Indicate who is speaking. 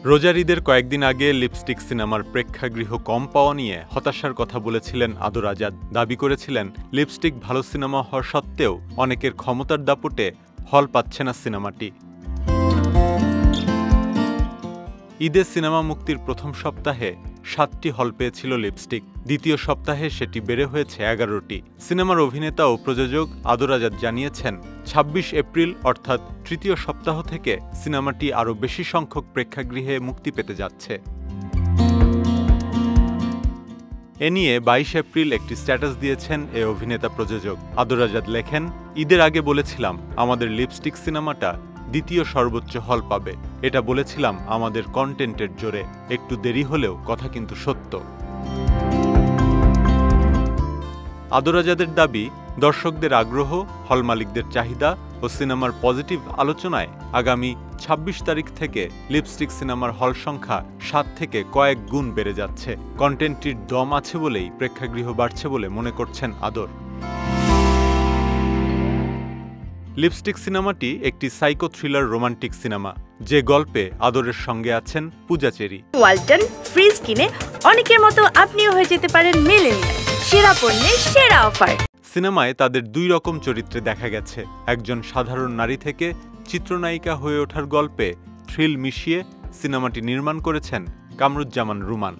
Speaker 1: রোজার ঈদের কয়েকদিন আগে লিপস্টিক সিনেমার প্রেক্ষাগৃহ কম পাওয়া নিয়ে হতাশার কথা বলেছিলেন আদর আজাদ। দাবি করেছিলেন লিপস্টিক ভালো সিনেমা হওয়া সত্ত্বেও অনেকের ক্ষমতার দাপটে হল পাচ্ছে না সিনেমাটি। ঈদের সিনেমা মুক্তির প্রথম সপ্তাহে ৭টি হল পেয়েছিল লিপস্টিক, দ্বিতীয় সপ্তাহে সেটি বেড়ে হয়েছে ১১টি। সিনেমার অভিনেতা ও প্রযোজক আদর আজাদ জানিয়েছেন ২৬ এপ্রিল অর্থাৎ তৃতীয় সপ্তাহ থেকে সিনেমাটি আরও বেশি সংখ্যক প্রেক্ষাগৃহে মুক্তি পেতে যাচ্ছে। এ নিয়ে ২২ এপ্রিল একটি স্ট্যাটাস দিয়েছেন এ অভিনেতা প্রযোজক। আদর আজাদ লেখেন, ঈদের আগে বলেছিলাম আমাদের লিপস্টিক সিনেমাটা দ্বিতীয় সর্বোচ্চ হল পাবে, এটা বলেছিলাম আমাদের কন্টেন্টের জোরে। একটু দেরি হলেও কথা কিন্তু সত্য। আদর আজাদের দাবি, দর্শকদের আগ্রহ, হল মালিকদের চাহিদা ও সিনেমার পজিটিভ আলোচনায় আগামী ২৬ তারিখ থেকে লিপস্টিক সিনেমার হল সংখ্যা ৭ থেকে কয়েক গুণ বেড়ে যাচ্ছে। কন্টেন্টটির দম আছে বলেই প্রেক্ষাগৃহ বাড়ছে বলে মনে করছেন আদর। লিপস্টিক সিনেমাটি একটি সাইকো থ্রিলার রোমান্টিক সিনেমা, যে গল্পে আদরের সঙ্গে আছেন পূজা চেরি।
Speaker 2: ওয়ালটন ফ্রিজ কিনে অনেকের মতো আপনিও হয়ে যেতে পারেন মিলেনিয়াল। সেরা পণ্যের সেরা অফার।
Speaker 1: সিনেমায় তাদের দুই রকম চরিত্রে দেখা গেছে। একজন সাধারণ নারী থেকে চিত্রনায়িকা হয়ে ওঠার গল্পে থ্রিল মিশিয়ে সিনেমাটি নির্মাণ করেছেন কামরুজ্জামান রুমান।